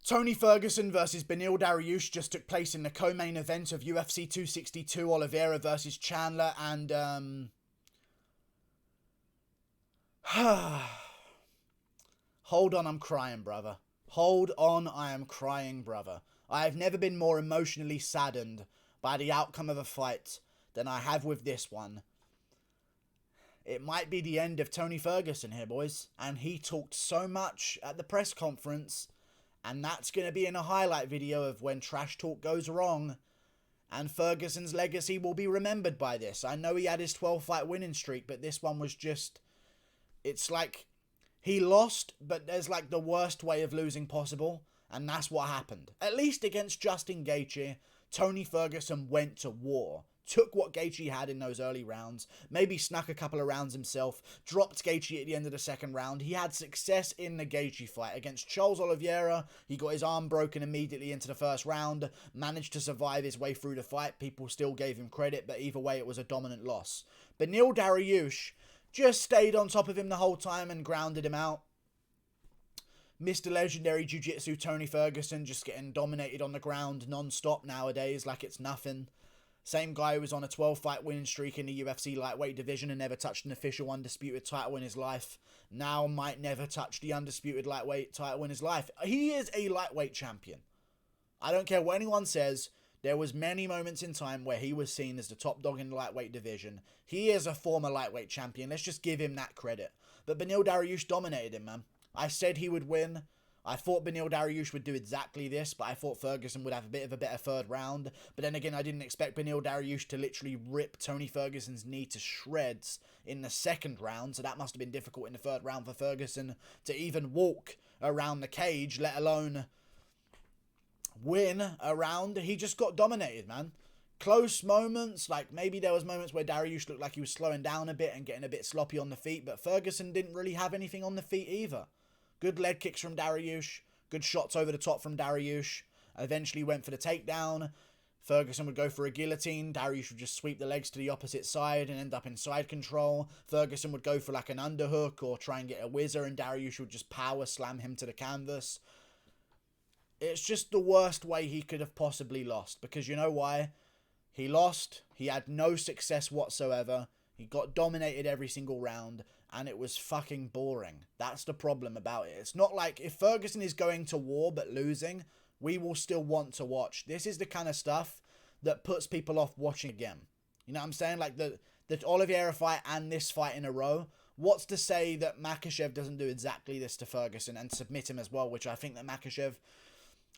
Tony Ferguson versus Beneil Dariush just took place in the co-main event of UFC 262, Oliveira versus Chandler, and hold on, I'm crying, brother. Hold on, I am crying, brother. I have never been more emotionally saddened by the outcome of a fight than I have with this one. It might be the end of Tony Ferguson here, boys. And he talked so much at the press conference. And that's going to be in a highlight video of when trash talk goes wrong. And Ferguson's legacy will be remembered by this. I know he had his 12-fight winning streak, but this one was just... It's like... He lost, but there's like the worst way of losing possible. And that's what happened. At least against Justin Gaethje, Tony Ferguson went to war. Took what Gaethje had in those early rounds, maybe snuck a couple of rounds himself, dropped Gaethje at the end of the second round. He had success in the Gaethje fight. Against Charles Oliveira, he got his arm broken immediately into the first round, managed to survive his way through the fight. People still gave him credit, but either way, it was a dominant loss. Beneil Dariush just stayed on top of him the whole time and grounded him out. Mr. Legendary Jiu-Jitsu Tony Ferguson just getting dominated on the ground non-stop nowadays like it's nothing. Same guy who was on a 12-fight winning streak in the UFC lightweight division and never touched an official undisputed title in his life. Now might never touch the undisputed lightweight title in his life. He is a lightweight champion. I don't care what anyone says. There was many moments in time where he was seen as the top dog in the lightweight division. He is a former lightweight champion. Let's just give him that credit. But Beneil Dariush dominated him, man. I said he would win. I thought Beneil Dariush would do exactly this, but I thought Ferguson would have a bit of a better third round. But then again, I didn't expect Beneil Dariush to literally rip Tony Ferguson's knee to shreds in the second round, so that must have been difficult in the third round for Ferguson to even walk around the cage, let alone win a round. He just got dominated, man. Close moments, like maybe there was moments where Dariush looked like he was slowing down a bit and getting a bit sloppy on the feet, but Ferguson didn't really have anything on the feet either. Good leg kicks from Dariush. Good shots over the top from Dariush. Eventually went for the takedown. Ferguson would go for a guillotine. Dariush would just sweep the legs to the opposite side and end up in side control. Ferguson would go for like an underhook or try and get a whizzer, and Dariush would just power slam him to the canvas. It's just the worst way he could have possibly lost. Because you know why? He lost. He had no success whatsoever. He got dominated every single round. And it was fucking boring. That's the problem about it. It's not like if Ferguson is going to war but losing, we will still want to watch. This is the kind of stuff that puts people off watching again. You know what I'm saying? Like the Oliveira fight and this fight in a row. What's to say that Makhachev doesn't do exactly this to Ferguson and submit him as well, which I think that Makhachev...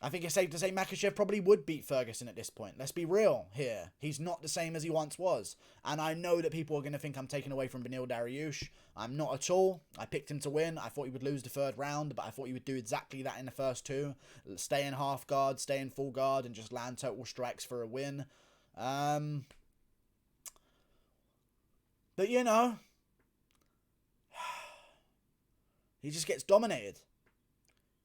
I think it's safe to say Makhachev probably would beat Ferguson at this point. Let's be real here. He's not the same as he once was. And I know that people are going to think I'm taking away from Beneil Dariush. I'm not at all. I picked him to win. I thought he would lose the third round, but I thought he would do exactly that in the first two. Stay in half guard, stay in full guard, and just land total strikes for a win. But, you know, he just gets dominated.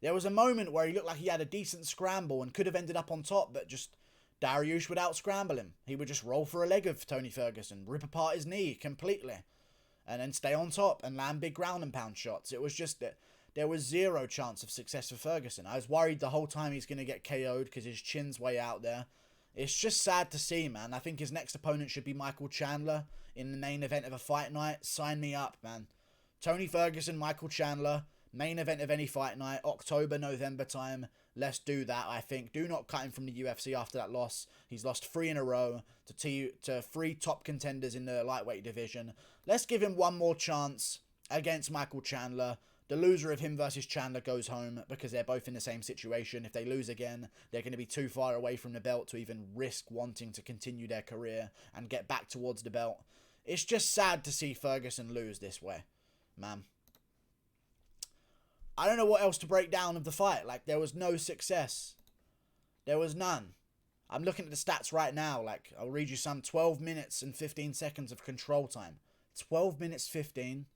There was a moment where he looked like he had a decent scramble and could have ended up on top, but just Dariush would out-scramble him. He would just roll for a leg of Tony Ferguson, rip apart his knee completely, and then stay on top and land big ground and pound shots. It was just that there was zero chance of success for Ferguson. I was worried the whole time he's going to get KO'd because his chin's way out there. It's just sad to see, man. I think his next opponent should be Michael Chandler in the main event of a fight night. Sign me up, man. Tony Ferguson, Michael Chandler... Main event of any fight night, October, November time. Let's do that, I think. Do not cut him from the UFC after that loss. He's lost 3 in a row to 3 top contenders in the lightweight division. Let's give him one more chance against Michael Chandler. The loser of him versus Chandler goes home because they're both in the same situation. If they lose again, they're going to be too far away from the belt to even risk wanting to continue their career and get back towards the belt. It's just sad to see Ferguson lose this way, man. I don't know what else to break down of the fight. Like, there was no success. There was none. I'm looking at the stats right now. Like, I'll read you some. 12 minutes and 15 seconds of control time. 12 minutes 15.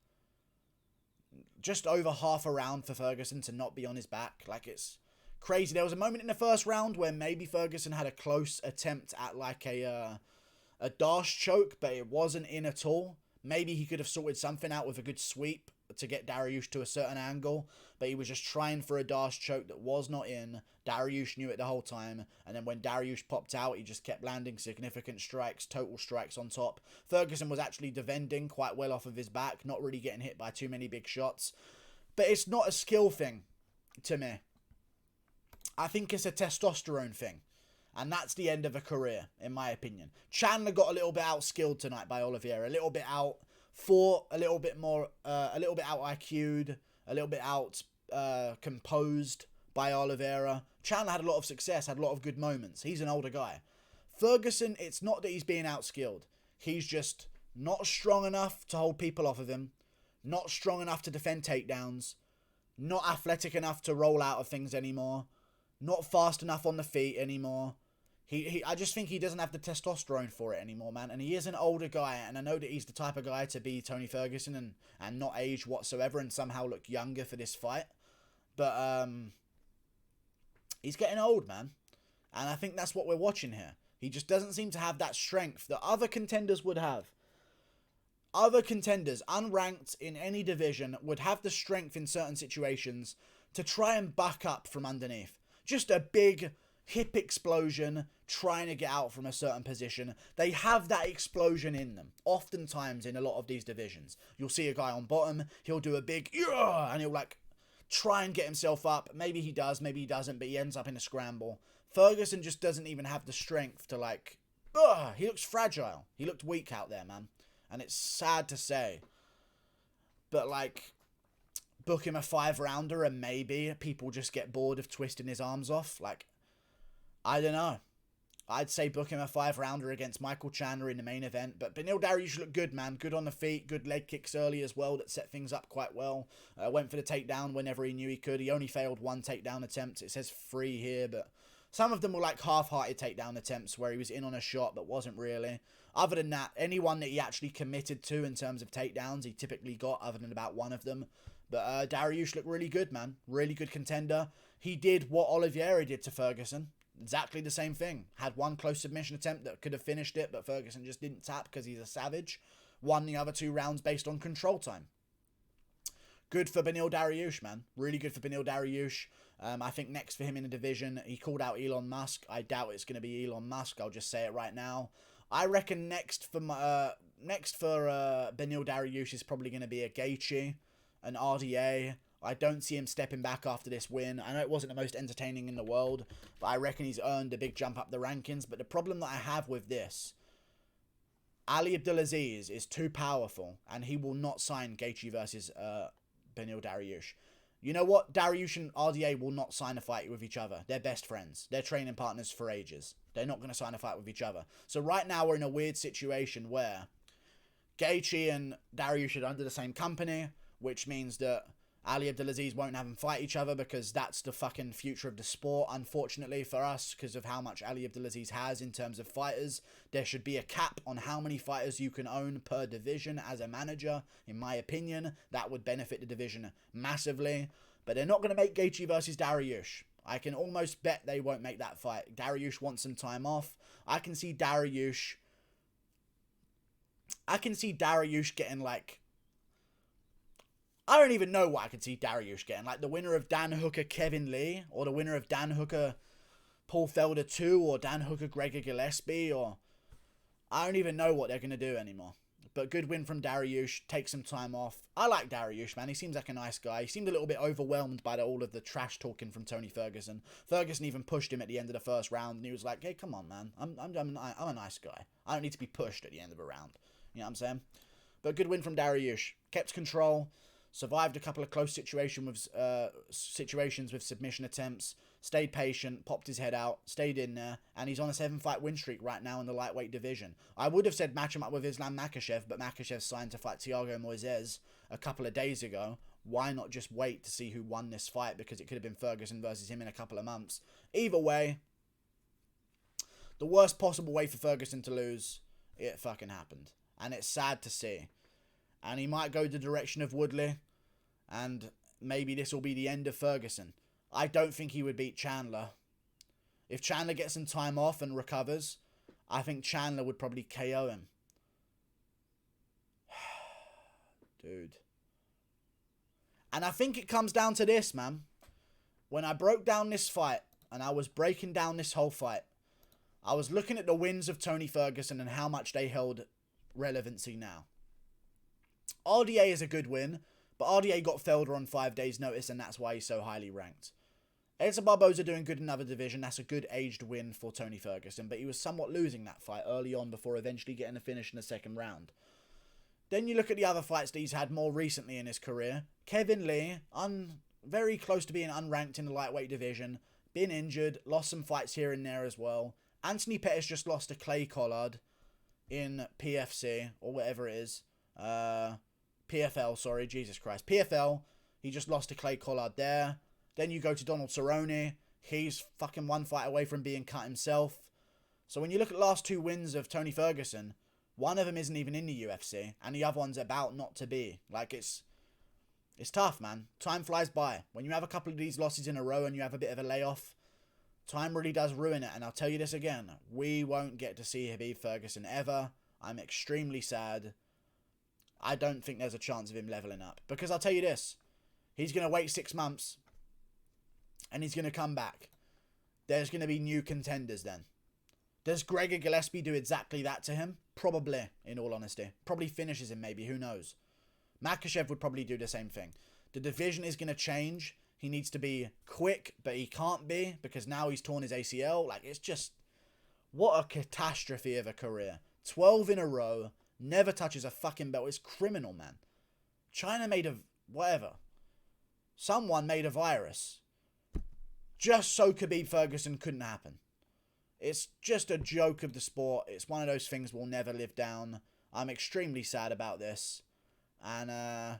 Just over half a round for Ferguson to not be on his back. Like, it's crazy. There was a moment in the first round where maybe Ferguson had a close attempt at, like, a Darce choke, but it wasn't in at all. Maybe he could have sorted something out with a good sweep to get Dariush to a certain angle, but he was just trying for a Darce choke that was not in. Dariush knew it the whole time, and then when Dariush popped out, he just kept landing significant strikes, total strikes on top. Ferguson was actually defending quite well off of his back, not really getting hit by too many big shots. But it's not a skill thing to me. I think it's a testosterone thing. And that's the end of a career, in my opinion. Chandler got a little bit out-skilled tonight by Oliveira. A little bit out-fought, a little bit out-IQ'd, a little bit out-composed by Oliveira. Chandler had a lot of success, had a lot of good moments. He's an older guy. Ferguson, it's not that he's being out-skilled. He's just not strong enough to hold people off of him. Not strong enough to defend takedowns. Not athletic enough to roll out of things anymore. Not fast enough on the feet anymore. I just think he doesn't have the testosterone for it anymore, man. And he is an older guy, and I know that he's the type of guy to be Tony Ferguson and not age whatsoever and somehow look younger for this fight. But he's getting old, man. And I think that's what we're watching here. He just doesn't seem to have that strength that other contenders would have. Other contenders, unranked in any division, would have the strength in certain situations to try and buck up from underneath. Just a big hip explosion trying to get out from a certain position. They have that explosion in them. Oftentimes in a lot of these divisions. You'll see a guy on bottom, he'll do a big yeah, and he'll like try and get himself up. Maybe he does, maybe he doesn't, but he ends up in a scramble. Ferguson just doesn't even have the strength to like, he looks fragile. He looked weak out there, man. And it's sad to say. But like, book him a 5-rounder and maybe people just get bored of twisting his arms off. Like, I don't know. I'd say book him a 5-rounder against Michael Chandler in the main event. But Beneil Dariush looked good, man. Good on the feet. Good leg kicks early as well that set things up quite well. Went for the takedown whenever he knew he could. He only failed 1 takedown attempt. It says 3 here, but some of them were like half-hearted takedown attempts where he was in on a shot but wasn't really. Other than that, anyone that he actually committed to in terms of takedowns, he typically got, other than about 1 of them. But Dariush looked really good, man. Really good contender. He did what Oliveira did to Ferguson. Exactly the same thing. Had 1 close submission attempt that could have finished it, but Ferguson just didn't tap because he's a savage. Won the other 2 rounds based on control time. Good for Beneil Dariush, man. Really good for Beneil Dariush. I think next for him in the division, he called out Elon Musk. I doubt it's going to be Elon Musk. I'll just say it right now. I reckon next for Beneil Dariush is probably going to be a Gaethje, an RDA. I don't see him stepping back after this win. I know it wasn't the most entertaining in the world, but I reckon he's earned a big jump up the rankings. But the problem that I have with this, Ali Abdelaziz is too powerful, and he will not sign Gaethje versus Beneil Dariush. You know what? Dariush and RDA will not sign a fight with each other. They're best friends. They're training partners for ages. They're not going to sign a fight with each other. So right now we're in a weird situation where Gaethje and Dariush are under the same company, which means that Ali Abdelaziz won't have them fight each other because that's the fucking future of the sport, unfortunately for us, because of how much Ali Abdelaziz has in terms of fighters. There should be a cap on how many fighters you can own per division as a manager, in my opinion. That would benefit the division massively. But they're not going to make Gaethje versus Dariush. I can almost bet they won't make that fight. Dariush wants some time off. I can see Dariush getting like, I don't even know what I could see Dariush getting. Like the winner of Dan Hooker, Kevin Lee, or the winner of Dan Hooker, Paul Felder 2, or Dan Hooker, Gregor Gillespie, or I don't even know what they're going to do anymore. But good win from Dariush. Take some time off. I like Dariush, man. He seems like a nice guy. He seemed a little bit overwhelmed by all of the trash talking from Tony Ferguson. Ferguson even pushed him at the end of the first round, and he was like, hey, come on, man. I'm a nice guy. I don't need to be pushed at the end of a round. You know what I'm saying? But good win from Dariush. Kept control. Survived a couple of close situations with submission attempts. Stayed patient, popped his head out, stayed in there, and he's on a 7-fight win streak right now in the lightweight division. I would have said match him up with Islam Makhachev, but Makhachev signed to fight Thiago Moises a couple of days ago. Why not just wait to see who won this fight? Because it could have been Ferguson versus him in a couple of months. Either way, the worst possible way for Ferguson to lose, it fucking happened. And it's sad to see. And he might go the direction of Woodley, and maybe this will be the end of Ferguson. I don't think he would beat Chandler. If Chandler gets some time off and recovers, I think Chandler would probably KO him. Dude. And I think it comes down to this, man. When I broke down this fight, and I was breaking down this whole fight, I was looking at the wins of Tony Ferguson and how much they held relevancy now. RDA is a good win, but RDA got Felder on 5 days' notice, and that's why he's so highly ranked. Edson Barboza doing good in another division. That's a good aged win for Tony Ferguson, but he was somewhat losing that fight early on before eventually getting a finish in the second round. Then you look at the other fights that he's had more recently in his career. Kevin Lee, very close to being unranked in the lightweight division, been injured, lost some fights here and there as well. Anthony Pettis just lost to Clay Collard in PFC, or whatever it is. PFL, sorry, Jesus Christ. PFL, he just lost to Clay Collard there. Then you go to Donald Cerrone. He's fucking one fight away from being cut himself. So when you look at the last 2 wins of Tony Ferguson, one of them isn't even in the UFC, and the other one's about not to be. Like, it's tough, man. Time flies by. When you have a couple of these losses in a row and you have a bit of a layoff, time really does ruin it. And I'll tell you this again, we won't get to see Khabib Ferguson ever. I'm extremely sad. I don't think there's a chance of him leveling up. Because I'll tell you this, he's going to wait 6 months, and he's going to come back. There's going to be new contenders then. Does Gregor Gillespie do exactly that to him? Probably, in all honesty. Probably finishes him, maybe. Who knows? Makachev would probably do the same thing. The division is going to change. He needs to be quick, but he can't be because now he's torn his ACL. Like, it's just... what a catastrophe of a career. 12 in a row. Never touches a fucking belt. It's criminal, man. China made a... whatever. Someone made a virus. Just so Khabib Ferguson couldn't happen. It's just a joke of the sport. It's one of those things we'll never live down. I'm extremely sad about this. And I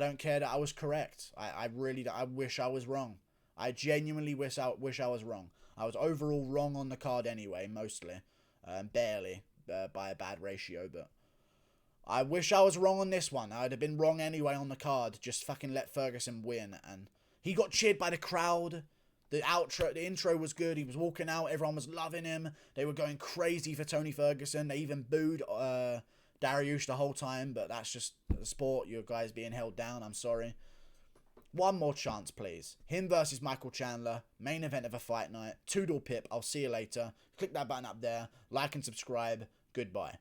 don't care that I was correct. I wish I was wrong. I genuinely wish I was wrong. I was overall wrong on the card anyway, mostly. Barely, by a bad ratio, but... I wish I was wrong on this one. I'd have been wrong anyway on the card. Just fucking let Ferguson win. And he got cheered by the crowd. The intro was good. He was walking out. Everyone was loving him. They were going crazy for Tony Ferguson. They even booed Dariush the whole time. But that's just the sport. You guys being held down. I'm sorry. One more chance, please. Him versus Michael Chandler. Main event of a fight night. 2-door pip. I'll see you later. Click that button up there. Like and subscribe. Goodbye.